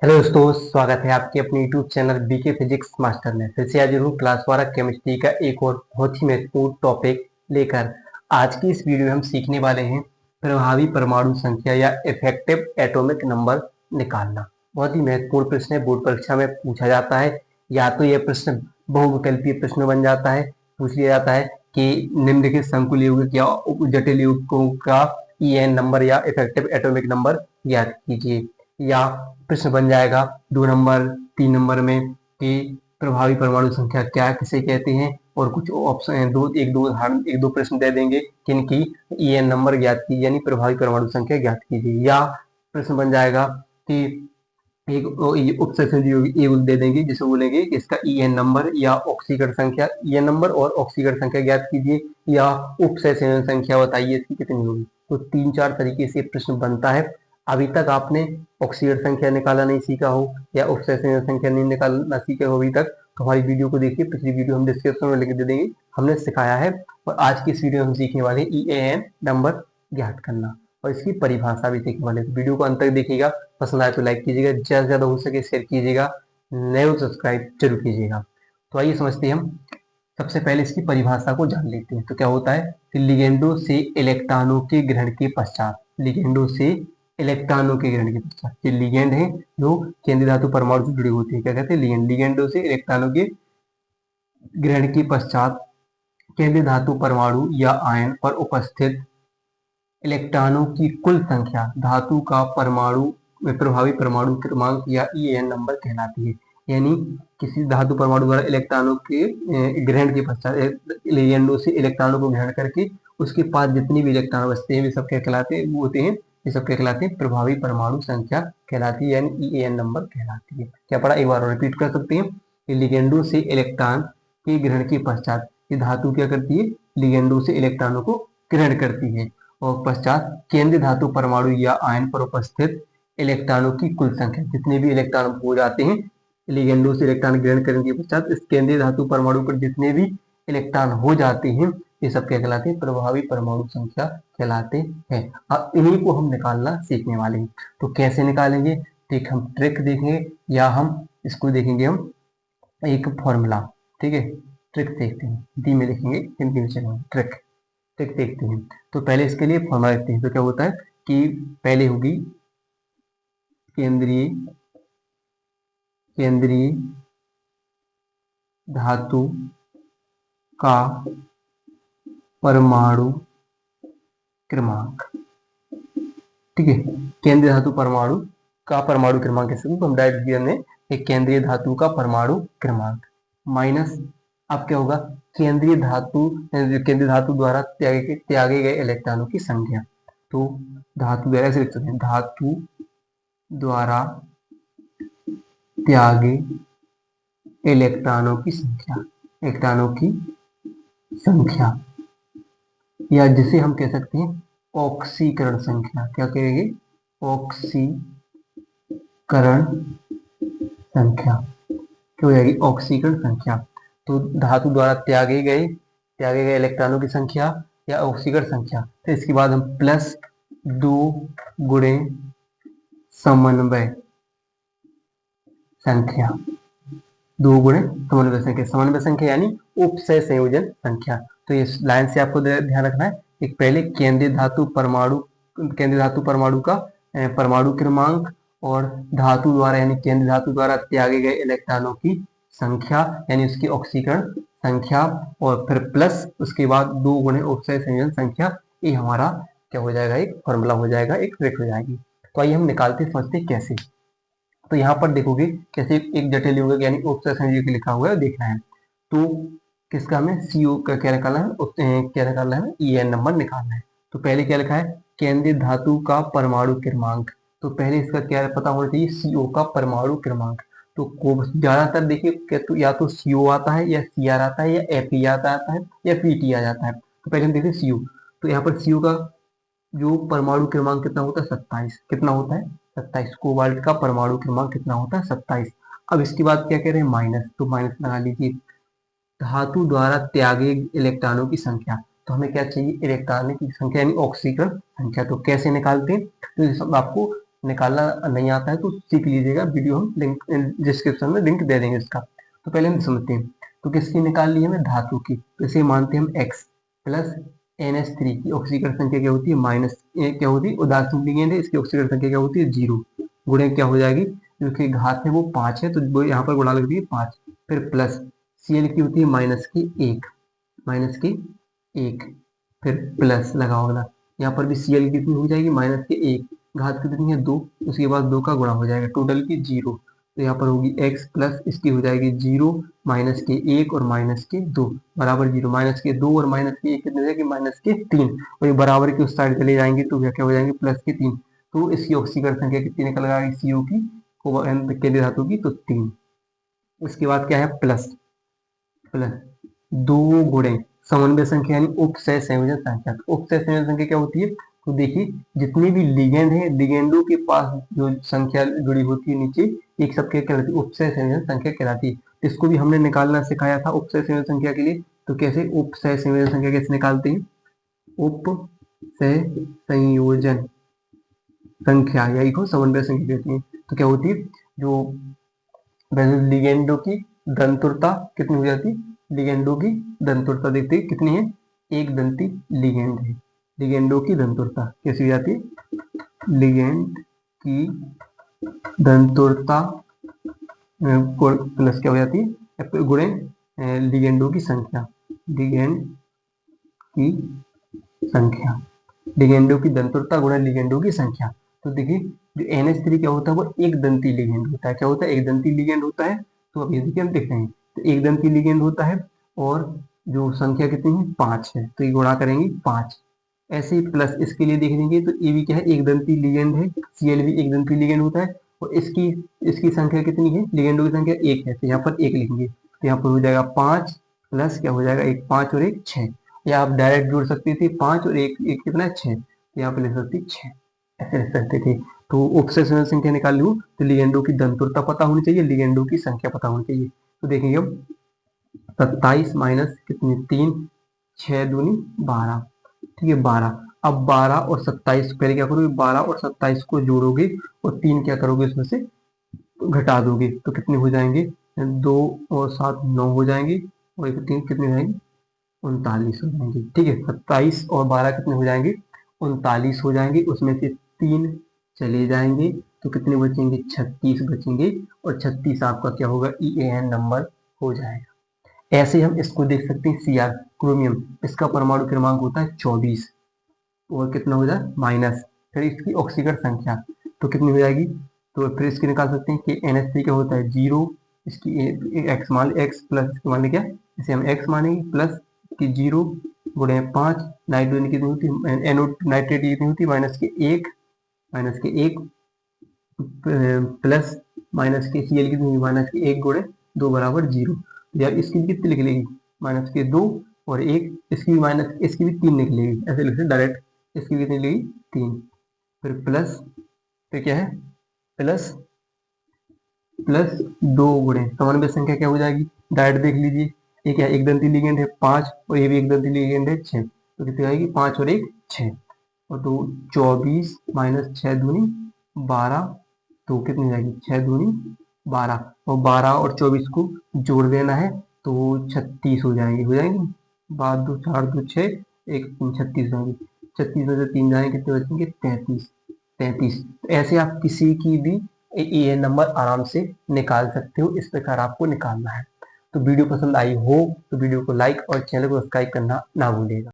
Hello दोस्तों, स्वागत है आपके अपने YouTube channel BK physics master में। फिर से हाजिर हूँ क्लास 12 केमिस्ट्री का एक और बहुत ही महत्वपूर्ण टॉपिक लेकर। आज की इस वीडियो में हम सीखने वाले हैं प्रभावी परमाणु संख्या या इफेक्टिव एटॉमिक नंबर निकालना। बहुत ही महत्वपूर्ण प्रश्न है, बोर्ड परीक्षा में पूछा जाता है। या तो यह प्रश्न बहुविकल्पीय प्रश्न बन जाता है, पूछ लिया जाता है कि निम्नलिखित संकुल यौगिक या जटिल यौगिकों का ईएन नंबर या इफेक्टिव एटॉमिक नंबर ज्ञात कीजिए। या प्रश्न बन जाएगा 2 नंबर 3 नंबर में कि प्रभावी परमाणु संख्या क्या किसे कहते हैं, और कुछ ऑप्शन एक दो प्रश्न दे देंगे कि इनकी ईएन नंबर ज्ञात कीजिए, यानी प्रभावी परमाणु संख्या ज्ञात कीजिए। या प्रश्न बन जाएगा कि एक उपसेशन दे देंगे जिसे बोलेंगे कि इसका ईएन नंबर या ऑक्सीकरण संख्या, ईएन नंबर और ऑक्सीकरण संख्या ज्ञात कीजिए, या उपसेशन संख्या बताइए इसकी कितनी होगी। तो 3-4 तरीके से प्रश्न बनता है। अभी तक आपने ऑक्सीकरण संख्या निकाला नहीं सीखा हो या उपसेशन संख्या नहीं निकालना सीखे हो अभी तक, तो हमारी वीडियो को देखिए। पिछली वीडियो हम डिस्क्रिप्शन में लिख दे देंगे, हमने सिखाया है। और आज की इस वीडियो में हम सीखने वाले ईएन नंबर ज्ञात करना और इसकी परिभाषा भी सीखने वाले। तो वीडियो को अंत तक देखिएगा। पसंद आए तो लाइक कीजिएगा, ज़्यादा से ज़्यादा हो सके शेयर कीजिएगा, नए हो सब्सक्राइब जरूर कीजिएगा। तो आइए समझते हैं। हम सबसे पहले इसकी परिभाषा को जान लेते हैं। तो क्या होता है कि लिगेंडो से इलेक्ट्रॉनों के ग्रहण के पश्चात, लिगेंडो से इलेक्ट्रॉनों के ग्रहण के पश्चात, ये लिगेंड है जो केंद्रीय धातु परमाणु से जुड़े होते हैं। क्या कहते हैं? लिगेंड। लिगेंडो से इलेक्ट्रॉनों के ग्रहण के पश्चात केंद्रीय धातु परमाणु या आयन पर उपस्थित इलेक्ट्रॉनों की कुल संख्या धातु का परमाणु में प्रभावी परमाणु क्रमांक या ईएन नंबर कहलाती है। यानी किसी धातु परमाणु द्वारा इलेक्ट्रॉनों के ग्रहण के पश्चात लिगेंडो से इलेक्ट्रॉनों को ग्रहण करके उसके पास जितनी भी इलेक्ट्रॉन बचते हैं वे सब क्या कहलाते हैं? वो होते हैं, ये सब क्या कहलाते हैं? प्रभावी परमाणु संख्या कहलाती है, यानी ईएन नंबर कहलाती है। क्या पढ़ा? एक बार रिपीट कर सकते हैं कि लिगेंडो से इलेक्ट्रॉन के ग्रहण के पश्चात ये धातु क्या करती है? लिगेंडो से इलेक्ट्रॉनों को ग्रहण करती है और पश्चात केंद्रीय धातु परमाणु या आयन पर उपस्थित इलेक्ट्रॉनों की कुल संख्या, जितने भी इलेक्ट्रॉन हो जाते हैं लिगेंडो से इलेक्ट्रॉन ग्रहण करने के पश्चात इस केंद्रीय धातु परमाणु पर जितने भी इलेक्ट्रॉन हो जाते हैं, ये सब क्या कहलाते हैं? प्रभावी परमाणु संख्या कहलाते हैं। अब इन्हीं को हम निकालना सीखने वाले हैं। तो कैसे निकालेंगे? ठीक, हम ट्रिक देखेंगे या हम इसको देखेंगे, हम एक फॉर्मूला। ठीक है, ट्रिक देखते हैं। डी में लिखेंगे, हिंदी में चलेंगे। ट्रिक ट्रिक देखते हैं। तो पहले इसके लिए फॉर्मूला देखते हैं। तो क्या होता है कि पहले होगी केंद्रीय केंद्रीय धातु का परमाणु क्रमांक। ठीक है, केंद्रीय धातु परमाणु का परमाणु क्रमांक कैसे? हम डायरेक्ट दिया हमने एक केंद्रीय धातु का परमाणु क्रमांक माइनस, अब क्या होगा? केंद्रीय धातु द्वारा त्यागे गए इलेक्ट्रॉनों की संख्या। तो धातु द्वारा ऐसे लिख सकते हैं, धातु द्वारा त्यागे इलेक्ट्रॉनों की संख्या, इलेक्ट्रॉनों की संख्या, या जिसे हम कह सकते हैं ऑक्सीकरण संख्या। क्या कहेंगे? ऑक्सीकरण संख्या क्या हो जाएगी? ऑक्सीकरण संख्या। तो धातु द्वारा त्यागे गए इलेक्ट्रॉनों की संख्या या ऑक्सीकरण संख्या। तो इसके बाद हम प्लस 2 गुणे समन्वय संख्या, 2 गुणे समन्वय संख्या। समन्वय संख्या यानी उपसय संयोजन संख्या। तो इस लाइन से आपको ध्यान रखना है, एक पहले केंद्रीय धातु परमाणु का परमाणु क्रमांक और धातु द्वारा यानी केंद्रीय धातु द्वारा त्यागे गए इलेक्ट्रॉनों की संख्या यानी उसकी ऑक्सीकरण संख्या, और फिर प्लस उसके बाद 2 गुणे उपसय संयोजन संख्या। ये हमारा क्या हो जाएगा? एक फॉर्मूला हो जाएगा, एक ट्रिक हो जाएगी। तो आइए हम निकालते समझते कैसे। तो यहाँ पर देखोगे कैसे एक जटिल यौगिक यानी उपसय संयोजक लिखा हुआ है, देखना है। तो किसका हमें सीओ का क्या निकालना है? क्या निकालना है? ईएन नंबर निकालना है। तो पहले क्या लिखा है? केंद्रीय धातु का परमाणु क्रमांक। तो पहले इसका क्या पता होना चाहिए? सीओ का परमाणु क्रमांक। तो ज्यादातर देखिए तो या तो सीओ आता है या सीआर आता है या एफई आता है या पीटी आ जाता है। तो पहले हम देखते सीओ। तो यहाँ पर सीओ का जो परमाणु क्रमांक कितना होता है? 27। कितना होता है? 27। कोबाल्ट का परमाणु क्रमांक कितना होता है? 27। अब इसके बाद क्या कह रहे हैं? माइनस। तो माइनस लगा लीजिए। धातु द्वारा त्यागे इलेक्ट्रॉनों की संख्या। तो हमें क्या चाहिए? इलेक्ट्रॉनों की संख्या यानी ऑक्सीकरण संख्या। तो कैसे निकालते हैं? तो ये सब आपको निकालना नहीं आता है तो सीख लीजिएगा, वीडियो हम लिंक डिस्क्रिप्शन में लिंक दे देंगे इसका। तो पहले हम समझते हैं। तो किसकी निकाल ली हमें, धातु की। तो इसे मानते हैं हम x प्लस NH3 की ऑक्सीकरण संख्या क्या होती है, माइनस क्या होती है, उदासीन लिगेंड है, इसकी ऑक्सीकरण संख्या क्या होती है, 0। गुणे क्या हो जाएगी, क्योंकि घात है वो 5 है तो वो यहाँ पर गुणा लग रही है 5। फिर प्लस Cl की होती है माइनस की 1, माइनस की 1। फिर प्लस लगाओ ना, यहाँ पर भी Cl कितनी हो जाएगी, माइनस के 1, घात कितनी है 2, उसके बाद 2 का गुणा हो जाएगा, टोटल की 0। तो यहाँ पर होगी x प्लस इसकी हो जाएगी 0, माइनस के 1 और माइनस के 2 बराबर 0। माइनस के 2 और माइनस के 1 कितने हो जाएगी, माइनस के 3। और ये बराबर की उस साइड चले जाएंगे तो क्या हो जाएंगे, प्लस के 3। तो इसकी ऑक्सीकरण संख्या कितनी निकल आएगी, CO की केंद्रीय धातु की, तो 3। उसके बाद क्या है, प्लस प्लस 2 गुणे समन्वय संख्या यानी उपसय संयोजन संख्या। तो उपसय संयोजन संख्या क्या होती है, तो देखिए जितने भी लिगेंड है, लिगेंडों के पास जो संख्या जुड़ी होती है नीचे, एक सब क्या कहलाती है, उपसय संयोजन संख्या कहलाती है। इसको भी हमने निकालना सिखाया था उपसय संयोजन संख्या के लिए। तो कैसे उपसय संयोजन संख्या कैसे निकालते हैं, उपसय संयोजन संख्या यही को समन्वय संख्या कहती है। तो क्या होती है, जो लिगेंडो की दंतुरता कितनी हो जाती है, लिगेंडो की दंतुरता देखते हैं कितनी है, एक दंती लिगेंड है। लिगेंडो की दंतुरता कैसी हो जाती है, लिगेंड की दंतुरता प्लस क्या हो जाती है, गुणे लिगेंडो की संख्या, लिगेंड की संख्या, लिगेंडो की दंतुरता गुणा लिगेंडो की संख्या। तो देखिए जो NH3 क्या होता है, वो एक दंती लिगेंड होता है। क्या होता है, एक दंती लिगेंड होता है। तो अब ये देखिए हम देख रहे हैं, तो एक दंती लिगेंड होता है और जो संख्या कितनी है, 5 है, तो ये गुणा करेंगे 5। ऐसे ही प्लस इसके लिए देख लेंगे, तो ये भी क्या है, एक दंती लिगेंड है, Cl भी एक दंती लिगेंड होता है। और इसकी इसकी संख्या कितनी है, लिगेंडो की संख्या 1 है, तो यहाँ पर 1 लिखेंगे। तो यहाँ पर हो जाएगा 5 प्लस क्या हो जाएगा, 1, 5 और 1 6। या आप डायरेक्ट जोड़ सकते थे, 5 और 1, 1 कितना है 6, तो यहाँ पे लिख सकते 6, ऐसे लिख सकते थे। तो उपसय संख्या निकाल लूँ तो लिगेंडो की दंतुरता पता होनी चाहिए, लिगेंडो की संख्या पता होनी चाहिए। तो देखेंगे अब 27 माइनस कितनी 3, 6 दूनी 12, ठीक है 12। अब 12 और 27 पहले क्या करोगे, 12 और 27 को जोड़ोगे और 3 क्या करोगे इसमें से घटा दोगे, तो कितने हो जाएंगे, 2 और 7 9 हो जाएंगे, और 3 कितने हो जाएंगे, 39 हो जाएंगे। ठीक है, 27 और 12 कितने हो जाएंगे, 39 हो जाएंगे। उसमें से 3 चले जाएंगे तो कितने बचेंगे, 36 बचेंगे। और 36 आपका क्या होगा, EAN नंबर हो जाएगा। ऐसे हम इसको देख सकते हैं, Cr क्रोमियम, इसका परमाणु क्रमांक होता है 24 और कितना हो जाए माइनस, फिर इसकी ऑक्सीकरण संख्या तो कितनी हो जाएगी, तो फिर इसकी निकाल सकते हैं कि NH3 क्या होता है 0, इसकी x मान x प्लस इसके मान क्या, इसे हम x मानेंगे प्लस की 0 गुणे 5, नाइट्रोजन कितनी होती है, नाइट्रेट कितनी होती है, माइनस के 1, माइनस के 1 प्लस माइनस के Cl कितनी होगी, माइनस के 1 गुणे 2 बराबर 0। यार इसकी भी कितनी लिख लेगी, माइनस के 2 और 1, इसकी भी माइनस, इसकी भी 3 निकलेगी, ऐसे लिख सकते डायरेक्ट, इसकी कितनी लेगी 3। फिर प्लस, फिर क्या है प्लस प्लस 2 गुणे समन्वय संख्या क्या हो जाएगी, डायरेक्ट देख लीजिए, ये क्या है, एक दंती लिगेंड है 5 और ये भी एक दंती लिगेंड है 6, तो कितनी आएगी 5 और 1 6, और तो 24 माइनस 6 दूनी 12, तो कितनी जाएगी 6 दूनी 12, और 12 और 24 को जोड़ देना है तो 36 हो जाएंगे, हो जाएंगे 12 2 4 2 6 1 3 36 होंगे। 36 में से 3 जाएंगे कितने बचेंगे, 33, 33। ऐसे आप किसी की भी ये नंबर आराम से निकाल सकते हो, इस प्रकार आपको निकालना है। तो वीडियो पसंद आई हो तो वीडियो को लाइक और चैनल को सब्सक्राइब करना ना भूलिएगा।